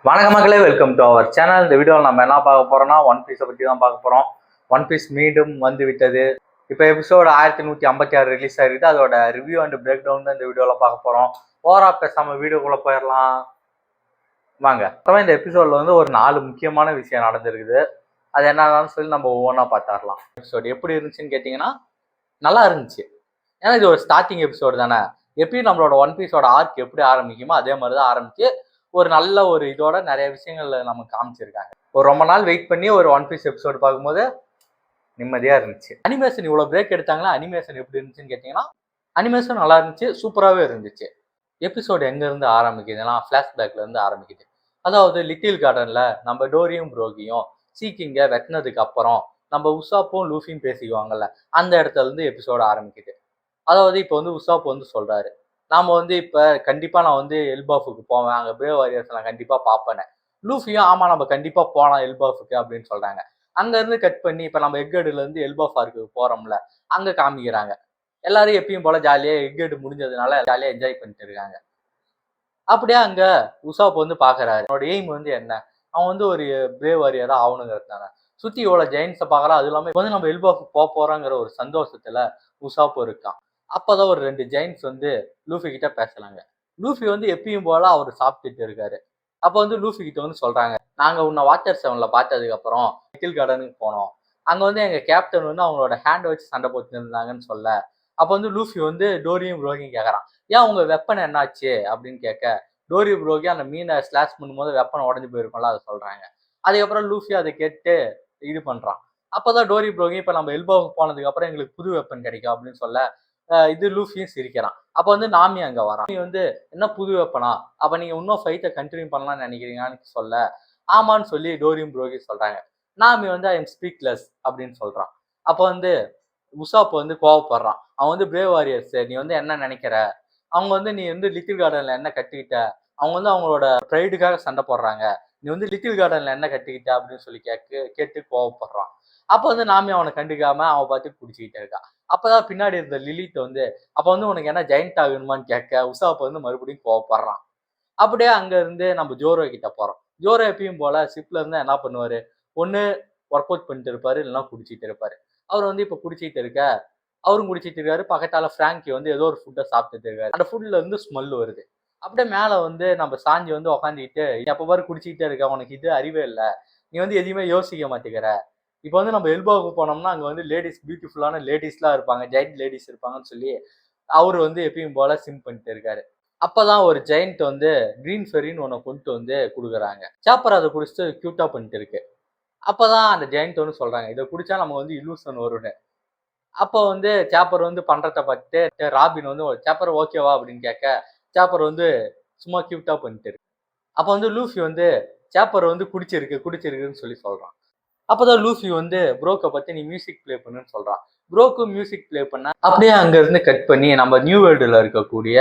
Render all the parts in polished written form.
வணக்க மக்களே, welcome to our channel. இந்த வீடியோவில் நம்ம என்ன பார்க்க போறோம்னா ஒன் பீஸை பற்றி தான் பார்க்க போகிறோம். ஒன் பீஸ் மீண்டும் வந்து விட்டது. இப்போ எபிசோடு 1156 ரிலீஸ் ஆகிருக்குது. அதோட ரிவ்யூ அண்ட் பிரேக் டவுன் தான் இந்த வீடியோவில் பார்க்க போகிறோம். ஓவரா பேசாமல் வீடியோக்குள்ளே போயிடலாம் வாங்க. அப்புறம் இந்த எபிசோடில் வந்து ஒரு 4 முக்கியமான விஷயம் நடந்திருக்குது. அது என்னன்னு சொல்லி நம்ம ஒவ்வொன்றா பார்த்துடலாம். எபிசோடு எப்படி இருந்துச்சுன்னு கேட்டிங்கன்னா நல்லா இருந்துச்சு. ஏன்னா இது ஒரு ஸ்டார்டிங் எபிசோடு தானே. எப்பயும் நம்மளோட ஒன் பீஸோட ஆர்க் எப்படி ஆரம்பிக்குமோ அதே மாதிரி தான் ஆரம்பிச்சு ஒரு நல்ல ஒரு இதோட நிறைய விஷயங்கள் நமக்கு காமிச்சிருக்காங்க. ஒரு ரொம்ப நாள் வெயிட் பண்ணி ஒரு ஒன் பீஸ் எபிசோடு பார்க்கும்போது நிம்மதியா இருந்துச்சு. அனிமேஷன் இவ்வளவு பிரேக் எடுத்தாங்களா, அனிமேஷன் எப்படி இருந்துச்சுன்னு கேட்டீங்கன்னா அனிமேஷன் நல்லா இருந்துச்சு, சூப்பராகவே இருந்துச்சு. எபிசோடு எங்க இருந்து ஆரம்பிக்குதுன்னா பிளாஷ்பேக்ல இருந்து ஆரம்பிக்குது. அதாவது லிட்டில் கார்டன்ல நம்ம டோரியும் புரோகியும் சீக்கிங்க வெட்டினதுக்கு அப்புறம் நம்ம உசாப்பும் லூஃபியும் பேசிக்குவாங்கல்ல, அந்த இடத்துல இருந்து எபிசோடு ஆரம்பிக்குது. அதாவது இப்போ வந்து உசாப் வந்து சொல்றாரு, நாம வந்து இப்ப கண்டிப்பா நான் வந்து எல்பாஃபுக்கு போவேன், அங்க பிரேவ் வாரியர்ஸ் நான் கண்டிப்பா பார்ப்பேன். லூஃபியும் ஆமா நம்ம கண்டிப்பா போலாம் எல்பாஃபுக்கு அப்படின்னு சொல்றாங்க. அங்க இருந்து கட் பண்ணி இப்ப நம்ம எக்கேடுல இருந்து எல்பாஃப் ஆர்க்கு போறோம்ல, அங்க காமிக்கிறாங்க. எல்லாரும் எப்பயும் போல ஜாலியா எக்கேடு முடிஞ்சதுனால ஜாலியா என்ஜாய் பண்ணிட்டு இருக்காங்க. அப்படியே அங்க உசாப் வந்து பாக்குறாரு, அவனோட எய்ம் வந்து என்ன, அவன் வந்து ஒரு பிரேவ் வாரியரா ஆகணுங்கிறதுனால சுத்தி இவ்வளவு ஜெயின்ஸை பாக்கலாம். அது இல்லாம வந்து நம்ம எல்பாஃபு போறோங்கிற ஒரு சந்தோஷத்துல உசாப்பும் இருக்கான். அப்பதான் ஒரு 2 ஜெயின்ஸ் வந்து லூஃபி கிட்ட பேசலாங்க. லூஃபி வந்து எப்பயும் போல அவர் சாப்பிட்டுட்டு இருக்காரு. அப்ப வந்து லூஃபி கிட்ட வந்து சொல்றாங்க, நாங்க உன்னை வாட்டர் 7ல பார்த்ததுக்கு அப்புறம் லிட்டில் கார்டனுக்கு போனோம். அங்க வந்து எங்க கேப்டன் வந்து அவங்களோட ஹேண்ட் வச்சு சண்டை போட்டு இருந்தாங்கன்னு சொல்ல, அப்ப வந்து லூஃபி வந்து டோரியும் புரோகியும் கேட்கறான், ஏன் உங்க வெப்பன் என்னாச்சு அப்படின்னு கேட்க, டோரி புரோகி அந்த மீனை ஸ்லாஷ் பண்ணும்போது வெப்பன் உடஞ்சு போயிருக்கும்ல அதை சொல்றாங்க. அதுக்கப்புறம் லூஃபி அதை கேட்டு இது பண்றான். அப்பதான் டோரி புரோகி இப்ப நம்ம எல்பாவுக்கு போனதுக்கு அப்புறம் எங்களுக்கு புது வெப்பன் கிடைக்கும் அப்படின்னு சொல்ல, இது லூஃபியும் சிரிக்கிறான். அப்ப வந்து நாமி அங்க வரான். நீ வந்து என்ன புது வெப்பனா, அப்ப நீங்க இன்னும் ஃபைட்டை கண்டினியூ பண்ணலாம்னு நினைக்கிறீங்கன்னு சொல்ல, ஆமான்னு சொல்லி டோரியும் புரோகி சொல்றாங்க. நாமி வந்து ஐ எம் ஸ்பீக்லெஸ் அப்படின்னு சொல்றான். அப்ப வந்து உசாப் வந்து கோவப்படுறான். அவன் வந்து பிரேவ் வாரியர்ஸ் நீ வந்து என்ன நினைக்கிற, அவங்க வந்து நீ வந்து லிட்டில் கார்டன்ல என்ன கட்டிக்கிட்ட, அவங்க வந்து அவங்களோட ப்ரைடுக்காக சண்டை போடுறாங்க, நீ வந்து லிட்டில் கார்டன்ல என்ன கட்டிக்கிட்ட அப்படின்னு சொல்லி கேட்டு கோவப்படுறான். அப்ப வந்து நாமி அவனை கண்டுக்காம அவன் பார்த்து குடிச்சுக்கிட்டே இருக்கான். அப்பதான் பின்னாடி இருந்த லிலித் வந்து அப்ப வந்து உனக்கு என்ன ஜெயண்ட் ஆகணுமான்னு கேட்க உசாப் வந்து மறுபடியும் கோவப்படுறான். அப்படியே அங்க இருந்து நம்ம ஜோரோ கிட்ட போறோம். ஜோரோ எப்பயும் போல ஷிப்ல இருந்து என்ன பண்ணுவாரு, ஒண்ணு ஒர்க் அவுட் பண்ணிட்டு இருப்பாரு, இல்லைன்னா குடிச்சிட்டு இருப்பாரு. அவர் வந்து இப்ப குடிச்சிட்டு இருக்க, அவரும் குடிச்சிட்டு இருக்காரு. பக்கத்தால பிராங்கி வந்து ஏதோ ஒரு ஃபுட்டை சாப்பிட்டுட்டு இருக்காரு. அந்த ஃபுட்ல இருந்து ஸ்மெல் வருது. அப்படியே மேல வந்து நம்ம சாஞ்சி வந்து உக்காந்துக்கிட்டு, எப்ப பாரு குடிச்சிக்கிட்டே இருக்க, உனக்கு இது அறிவே இல்லை, நீ வந்து எதையுமே யோசிக்க மாட்டேங்கிற. இப்போ வந்து நம்ம எல்பாவுக்கு போனோம்னா அங்க வந்து லேடிஸ் பியூட்டிஃபுல்லான லேடிஸ்லாம் இருப்பாங்க, ஜெயிண்ட் லேடிஸ் இருப்பாங்கன்னு சொல்லி அவரு வந்து எப்பயும் போல சிம் பண்ணிட்டு இருக்காரு. அப்பதான் ஒரு ஜெயிண்ட் வந்து கிரீன் ஃபெரின்னு ஒன்ன கொண்டு வந்து கொடுக்குறாங்க. சாப்பர் அதை குடிச்சிட்டு கியூட்டா பண்ணிட்டு இருக்கு. அப்பதான் அந்த ஜெயிண்ட் வந்து சொல்றாங்க, இதை குடிச்சா நம்ம வந்து இல்லூசன் வரும்னு. அப்போ வந்து சாப்பர் வந்து பண்றத பார்த்துட்டு ராபின் வந்து சாப்பர் ஓகேவா அப்படின்னு கேட்க, சாப்பர் வந்து சும்மா கியூட்டா பண்ணிட்டு இருக்கு. அப்போ வந்து லூஃபி வந்து சாப்பர் வந்து குடிச்சிருக்குன்னு சொல்லி சொல்றான். அப்பதான் லூஃபி வந்து ப்ரோக்கை பத்தி நீ மியூசிக் பிளே பண்ணுன்னு சொல்றான். ப்ரோக்கு மியூசிக் பிளே பண்ண அப்படியே அங்க இருந்து கட் பண்ணி நம்ம நியூ வேர்ல்டுல இருக்கக்கூடிய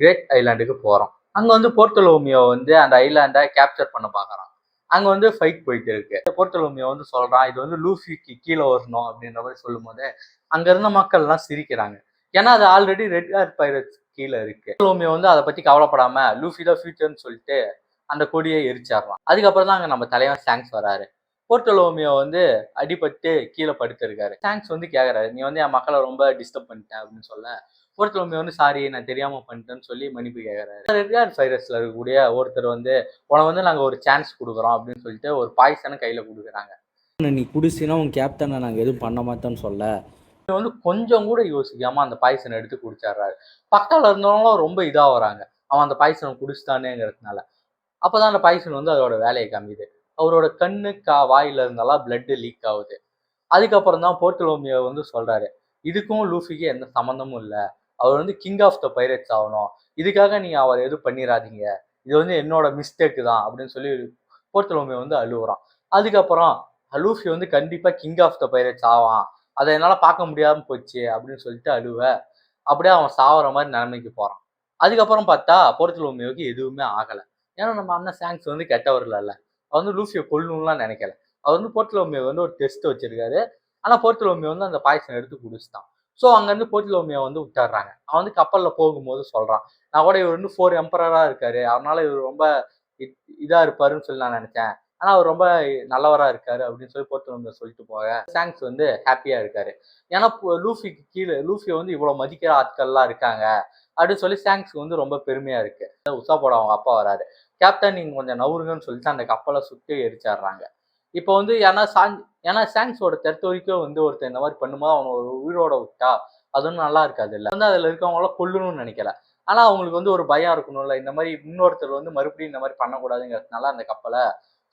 கிரேட் ஐலாண்டுக்கு போறோம். அங்க வந்து போர்ட்டலோமியோ வந்து அந்த ஐலாண்டை கேப்சர் பண்ண பாக்குறான். அங்க வந்து ஃபைட் போயிட்டு இருக்கு. போர்ட்டலோமியோ வந்து சொல்றான், இது வந்து லூஃபிக்கு கீழே வரணும் அப்படின்ற மாதிரி சொல்லும் போது அங்க இருந்த மக்கள் எல்லாம் சிரிக்கிறாங்க. ஏன்னா அது ஆல்ரெடி ரெட் ஹேர் பைரட்ஸ் கீழே இருக்கு. போர்ட்டலோமியோ வந்து அதை பத்தி கவலைப்படாம லூஃபி தான் ஃபியூச்சர்னு சொல்லிட்டு அந்த கொடியை எரிச்சாடுறான். அதுக்கப்புறம் தான் அங்க நம்ம தலைவன் சாங்ஸ் வராரு. போர்ட்டலோமியோ வந்து அடிபட்டு கீழே படுத்திருக்காரு. சாங்ஸ் வந்து கேட்கறாரு, நீ வந்து என் மக்களை ரொம்ப டிஸ்டர்ப் பண்ணிட்ட அப்படின்னு சொல்ல, போர்ட்டலோமியோ வந்து சாரி நான் தெரியாம பண்ணிட்டேன்னு சொல்லி மன்னிப்பு கேட்கறாரு. ரெட் ஹேர் பைரட்ஸ்ல இருக்கக்கூடிய ஒருத்தர் வந்து உனக்கு வந்து நாங்க ஒரு சான்ஸ் கொடுக்குறோம் அப்படின்னு சொல்லிட்டு ஒரு பாய்சனை கையில கொடுக்குறாங்க. நீ குடிச்சினா உன் கேப்டனை நாங்கள் எதுவும் பண்ண மாட்டோம்னு சொல்ல, வந்து கொஞ்சம் கூட யோசிக்காம அந்த பாய்சனை எடுத்து குடிச்சிடுறாரு. பக்கத்துல இருந்தவங்களும் ரொம்ப இதா வராங்க, அவன் அந்த பாய்சனை குடிச்சிட்டானேங்கிறதுனால. அப்பதான் அந்த பாய்சன் வந்து அதோட வேலையை காமிக்குது. அவரோட கண்ணு வாயில இருந்தெல்லாம் பிளட் லீக் ஆகுது. அதுக்கப்புறம் தான் போர்ட்டலோமியோ வந்து சொல்றாரு, இதுக்கும் லூஃபிக்கு எந்த சம்மந்தமும் இல்லை, அவர் வந்து கிங் ஆஃப் த பைரட்ஸ் ஆகணும், இதுக்காக நீங்க அவர் எதுவும் பண்ணிடாதீங்க, இது வந்து என்னோட மிஸ்டேக்கு தான் அப்படின்னு சொல்லி போர்ட்டலோமியோ வந்து அழுவுறான். அதுக்கப்புறம் லூஃபி வந்து கண்டிப்பா கிங் ஆஃப் த பைரட்ஸ் ஆவான், அதை என்னால பார்க்க முடியாம போச்சு அப்படின்னு சொல்லிட்டு அழுவ, அப்படியே அவன் சாவற மாதிரி நிலைமைக்கு போறான். அதுக்கப்புறம் பார்த்தா போர்ட்டலோமியோவுக்கு எதுவுமே ஆகலை. ஏன்னா நம்ம அண்ணன் சாங்ஸ் வந்து கெட்டவர் இல்லைல்ல, அவர் வந்து லூஃபியை கொல்லணும்லாம் நினைக்கல. அவர் வந்து போர்ட்டலோமியோ வந்து ஒரு டெஸ்ட் வச்சிருக்காரு. ஆனா போர்ட்டலோமியோ வந்து அந்த பாய்சன் எடுத்து குடிச்சிட்டான். ஸோ அங்கேருந்து போர்ட்டலோமியோ வந்து விட்டுறாங்க. அவன் வந்து கப்பல்ல போகும்போது சொல்றான், நான் கூட இவர் வந்து 4 எம்பரரா இருக்காரு, அதனால இவர் ரொம்ப இதா இருப்பாருன்னு சொல்லி நான் நினைச்சேன். ஆனா அவர் ரொம்ப நல்லவரா இருக்காரு அப்படின்னு சொல்லி போர்த்துகல் சொல்லிட்டு போக சாங்ஸ் வந்து ஹாப்பியா இருக்காரு. ஏன்னா லூஃபிக்கு கீழே லூஃபியை வந்து இவ்வளவு மதிக்கிற ஆட்கள்லாம் இருக்காங்க அப்படின்னு சொல்லி சாங்ஸ்க்கு வந்து ரொம்ப பெருமையா இருக்கு. உசாப்போட அவங்க அப்பா வராரு. கேப்டன் நீங்க கொஞ்சம் நவுருங்கன்னு சொல்லிட்டு அந்த கப்பலை சுத்தி எரிச்சிடுறாங்க. இப்போ வந்து ஏன்னா சாங்ஸோட தெருத்த வரைக்கும் வந்து ஒருத்தர் இந்த மாதிரி பண்ணும்போது அவனை ஒரு உயிரோட விட்டா அது ஒன்றும் நல்லா இருக்காது இல்லை. வந்து அதுல இருக்கவங்களாம் கொல்லணும்னு நினைக்கல. ஆனா அவங்களுக்கு வந்து ஒரு பயம் இருக்கணும்ல. இந்த மாதிரி இன்னொருத்தர் வந்து மறுபடியும் இந்த மாதிரி பண்ணக்கூடாதுங்கிறதுனால அந்த கப்பலை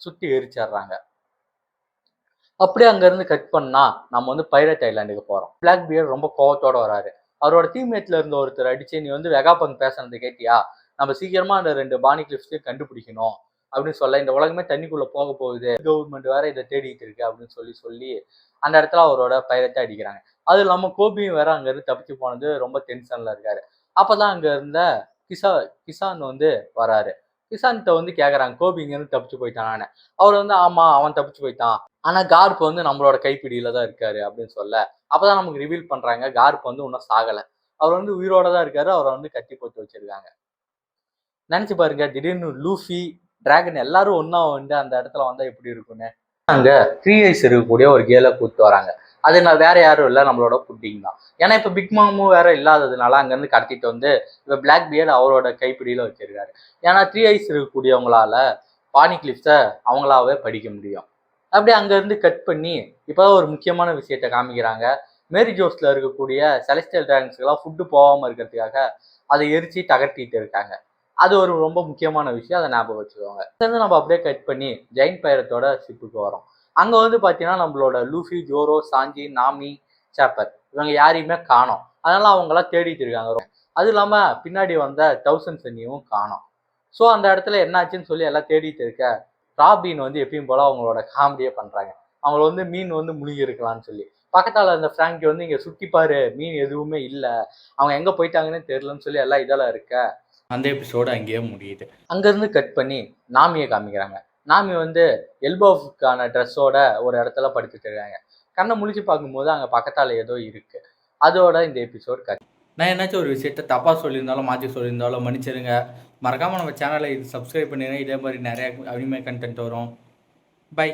சுத்தி எரிச்சிடுறாங்க. அப்படியே அங்க இருந்து கட் பண்ணா நம்ம வந்து பைரட் ஐலாண்டுக்கு போறோம். பிளாக் பியர் ரொம்ப கோவத்தோட வராரு. அவரோட டீம்மேட்ல இருந்த ஒருத்தர் அடிச்சு நீ வந்து வெகாபங்க் பேசுனது கேட்டியா, நம்ம சீக்கிரமா அந்த 2 பானி கிளிப்ஸையும் கண்டுபிடிக்கணும் அப்படின்னு சொல்ல, இந்த உலகமே தண்ணிக்குள்ள போக போகுது, கவர்மெண்ட் வேற இதை தேடிட்டு இருக்கு அப்படின்னு சொல்லி அந்த இடத்துல அவரோட பைரட்டை அடிக்கிறாங்க. அது இல்லாம கோபியும் வேற அங்க இருந்து தப்பிச்சு போனது ரொம்ப டென்ஷன்ல இருக்காரு. அப்பதான் அங்க இருந்த கிசான் வந்து வராரு. கிசான்கிட்ட வந்து கேக்குறாங்க கோபி இங்க இருந்து தப்பிச்சு போயிட்டானு. அவர் வந்து ஆமா அவன் தப்பிச்சு போயிட்டான், ஆனா கார்ப் வந்து நம்மளோட கைப்பிடியில தான் இருக்காரு அப்படின்னு சொல்ல, அப்பதான் நமக்கு ரிவீல் பண்றாங்க கார்ப் வந்து இன்னும் சாகல. அவர் வந்து உயிரோட தான் இருக்காரு. அவரை வந்து கட்டி போட்டு வச்சிருக்காங்க. நினைச்சு பாருங்க திடீர்னு லூஃபி டிராகன் எல்லாரும் ஒன்னா வந்து அந்த இடத்துல வந்தா எப்படி இருக்கும்னு. அங்க 3 ஐஸ் இருக்கக்கூடிய ஒரு கேலை கூட்டு வராங்க. அது நான் வேற யாரும் இல்லை நம்மளோட புட்டிங் தான். ஏன்னா இப்ப பிக் மாமும் வேற இல்லாததுனால அங்க இருந்து கடத்திட்டு வந்து இப்ப பிளாக் பியர்ட் அவரோட கைப்பிடியில வச்சிருக்காரு. ஏன்னா 3 ஐஸ் இருக்கக்கூடியவங்களால பானி கிளிப்ஸை அவங்களாவே படிக்க முடியும். அப்படியே அங்க இருந்து கட் பண்ணி இப்பதான் ஒரு முக்கியமான விஷயத்த காமிக்கிறாங்க. மேரி ஜோஸ்ல இருக்கக்கூடிய செலஸ்டியல் டிராகன்ஸ்க்கெல்லாம் ஃபுட்டு போகாம இருக்கிறதுக்காக அதை எரிச்சு தகர்த்திட்டு இருக்காங்க. அது ஒரு ரொம்ப முக்கியமான விஷயம். அதை ஞாபகம் வச்சுக்கோங்க. நம்ம அப்படியே கட் பண்ணி ஜெயின் பைரத்தோட ஷிப்புக்கு வரோம். அங்க வந்து பாத்தீங்கன்னா நம்மளோட லூஃபி, ஜோரோ, சாஞ்சி, நாமி, சாப்பர் இவங்க யாரையுமே காணோம். அதனால அவங்களாம் தேடிட்டு இருக்காங்க. அது இல்லாம பின்னாடி வந்த தௌசண்ட் சன்னியும் காணோம். ஸோ அந்த இடத்துல என்னாச்சுன்னு சொல்லி எல்லாம் தேடிட்டு இருக்க ராபின் வந்து எப்பயும் போல அவங்களோட காமெடியே பண்றாங்க. அவங்கள வந்து மீன் வந்து முழுகி இருக்கலாம்னு சொல்லி பக்கத்தால இருந்த ஃப்ராங்கி வந்து இங்க சுத்தி பாரு மீன் எதுவுமே இல்லை, அவங்க எங்க போயிட்டாங்கன்னு தெரியலன்னு சொல்லி எல்லாம் இதெல்லாம் இருக்க அந்த எபிசோடு அங்கேயே முடியுது. அங்கேருந்து கட் பண்ணி நாமியை காமிக்கிறாங்க. நாமி வந்து எல்போவுக்கான ட்ரெஸ்ஸோட ஒரு இடத்துல படுத்துட்டு இருக்காங்க. கண்ணை முழிச்சு பார்க்கும்போது அங்கே பக்கத்தால் ஏதோ இருக்கு. அதோட இந்த எபிசோட் கட். நான் என்னாச்சும் ஒரு விஷயத்த தப்பாக சொல்லியிருந்தாலும் மாற்றி சொல்லியிருந்தாலும் மன்னிச்சிருங்க. மறக்காமல் நம்ம சேனலை இது சப்ஸ்கிரைப் பண்ணிடுங்க. இதே மாதிரி நிறைய அனிமே கண்டென்ட் வரும். பை.